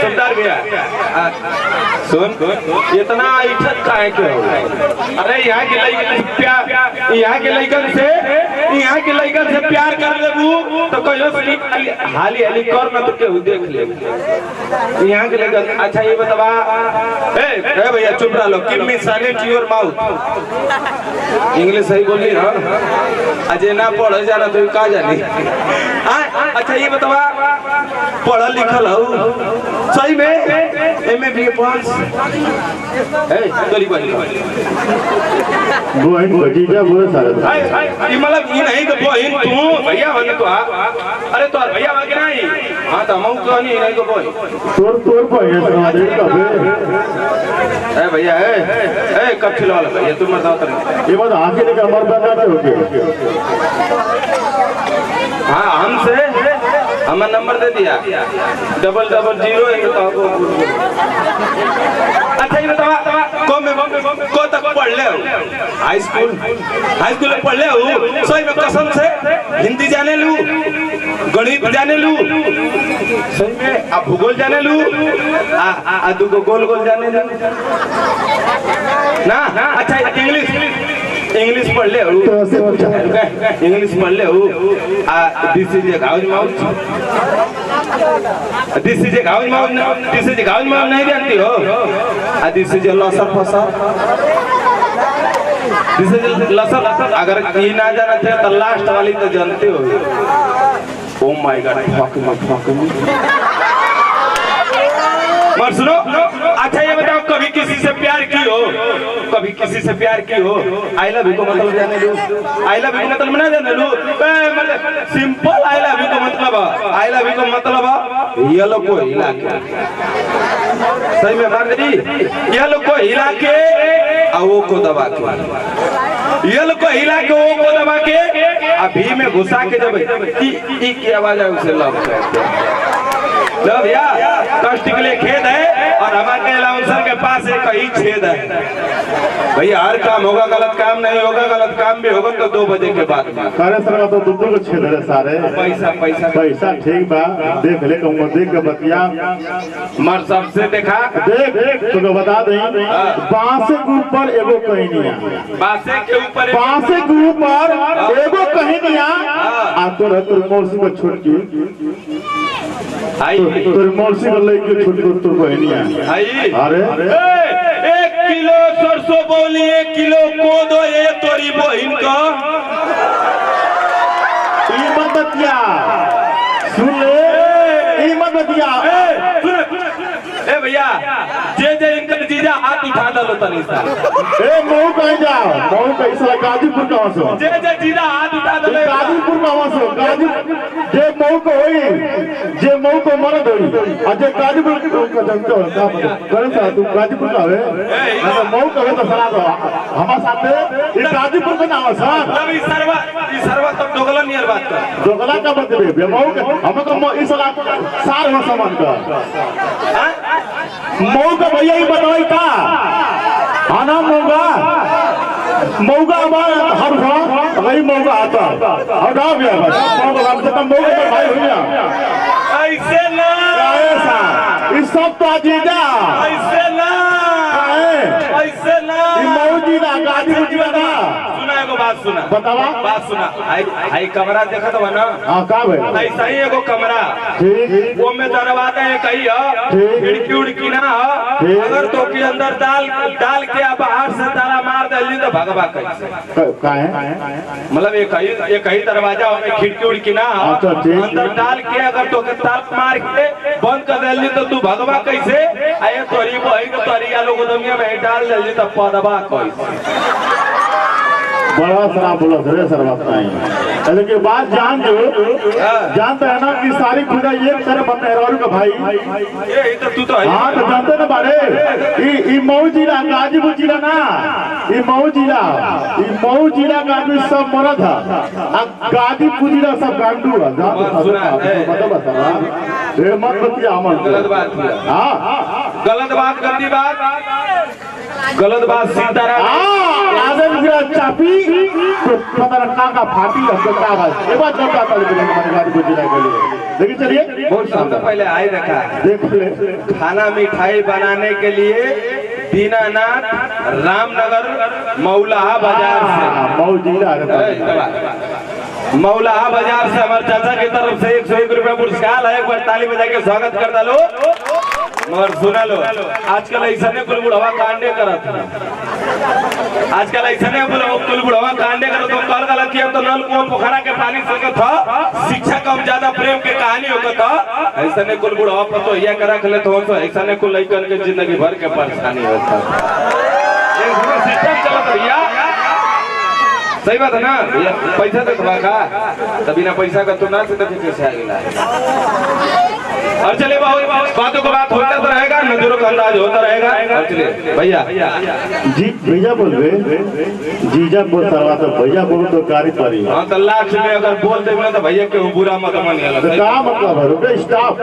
सुनदार भैया सुन इतना इज्जत काहे के हो? अरे यहाँ के लड़कन से प्यार कर लेबू तो कहियो हाली हाली कर ना तो केहू देख ले। यहाँ के लड़कन अच्छा ये बतावा ए भैया चुप रह लो। Give me silent your mouth. English सही बोली ना अजय ना पढ़ जाना तो का जानी। अच्छा ये बतावा पढ़ा लिखल हो सही में MA पास भतीजा बोले सारे मतलब ये नहीं तो बहन तू भैया बने तो अरे तो भैया बाकी नहीं। हाँ तो हम कहनी नहीं तो बोल तोर भैया भैया कब खिलवा भैया तुम बताओ तो ये बात आगे लेकर हमारे बना हो गया। हाँ हमसे हमारा नंबर दे दिया 0001। अच्छा ये बतावा को तक पढ़ ले हाई स्कूल में पढ़ ले सही में कसम से हिंदी जाने लू गणित जाने लू सही में आप भूगोल जाने लू दुगो गोल गोल जाने लू ना। अच्छा इंग्लिश पढ़ ले इंग्लिश पढ़ ले दिस इज ए गाउज माउथ नहीं जानती हो। दिस इज ए लसर फसर दिस इज लसर। अगर ये ना जाना थे तो लास्ट वाली तो जानते हो। Oh my God fuck me मर सुनो। अच्छा ये बताओ कभी किसी से प्यार की हो आई लव यू को मतलब जाने लो। आई लव यू मतलब ना जाने लो सिंपल आई लव यू को मतलब ये लोग को हिला के सही में मार दी ये लोग को हिला के वो को दबा के ये लोग को हिला के वो को दबा के अभी में घुसा के जब की आवाज है उसे लव करते भैया कष्ट के लिए खेद है और हमारे अलाउंसर के पास एक ही छेद है भैया। हर काम होगा गलत काम नहीं होगा। गलत काम भी होगा तो 2 बजे के बाद सारे सर तो दुद्दू को छेद है सारे पैसा ठीक बा देख ले कहूँगा देख के बतिया मर सबसे देखा देख तो बता दें बांसे के ऊपर एगो कहनिया बांसे के ऊपर एगो कहनिया आ तोर मौसी को छोटकी तोर मौसी को लेके छोटकी तोर कहनिया अरे 1 किलो सरसों बोली 1 किलो कोदो ये तोरी बहिन का बतिया सुन ले बतिया भैया जे इनका जीजा हाथ उठा दलो तनी सा मऊ कहीं जाओ मऊ कहीं से गाजीपुर का वसो जे जीजा हाथ उठा दलो गाजीपुर का वसो जे मऊ को होई जे मऊ को मरद होई और जे गाजीपुर का जनता का करे सा तू गाजीपुर का है ना मऊ का है तो सला दो हमारे साथ ये गाजीपुर का नाम सा ई सरवा तो दोगला नियर बात कर दोगला का मतलब है मऊ का हम तो इस सला सार हो समान का मऊ का भैया ही बताई का आना मऊगा हर वही मऊगा आता और गाँव भी मऊगा भाई भैया ऐसे ना इस सब तो अजीजा ऐसे ना मऊ जिला गाजीपुर जिला ना बात सुना बतावा बात सुना आई कमरा देखा था ना का भाई ऐसा ही एगो कमरा वो में दरवाजा है कही खिड़की उड़की ना अगर तो के अंदर डाल के बाहर से ताला मार दे तो भगवा कैसे मतलब एक ही दरवाजा खिड़की उड़की ना अंदर डाल के अगर तो के ताला मार के बंद कर दे तो तू भगवा कैसे आए तोरी बही को तोरी आलू गोदमिया में डाल दे तो पदवा कैसे बड़ा सरा बोला सर बात नहीं लेकिन बात जानता है ना कि सारी खुदा ये तरह बंद का भाई ये तो तू तो हाँ तो जानते ना बारे मऊ जिला गाजीपुर जिला ना मऊ जिला गाजीपुर सब मरद है गाजीपुर जिला सब गांडू है मत बतिया गलत बात गंदी बात गलत बात सीताराम आगे गिरा चापी तो पता रखा का फाटी हमको कागज ये बात करता था लेकिन हमारे गाजीपुर जिला के लिए लेकिन चलिए बहुत शानदार। पहले आए रखा देख ले खाना मिठाई बनाने के लिए दीनानाथ रामनगर मौलाहा बाजार से मऊ जिला मौलाहा बाजार से हमारे चाचा की तरफ से 101 रुपया पुरस्कार है। एक बार ताली बजा के स्वागत कर डालो। मगर सुना लो आजकल ऐसा नहीं कुल बुढ़वा कांडे करत आजकल ऐसा नहीं कुल बुढ़वा कांडे करत तो कल गलत किया तो नल कुआं पोखरा के पानी से था शिक्षा कम ज्यादा प्रेम के कहानी होगा था। ऐसा नहीं कुल बुढ़वा पर तो यह करा खले तो ऐसा नहीं कुल लइकन के जिंदगी भर के परेशानी होता सिस्टम चलत भैया। सही बात है ना भैया पैसा तो का तभी ना पैसा का तो ना से तभी कैसे आ गया। और चले बातों को बात होता तो रहेगा नजरों का अंदाज होता रहेगा। और चले भैया जी भैया बोल रहे जीजा बोल सरवा तो भैया बोल तो कारी पड़ी। हाँ तो लाख में अगर बोल देंगे तो भैया के बुरा मत मानिए। क्या मतलब है स्टाफ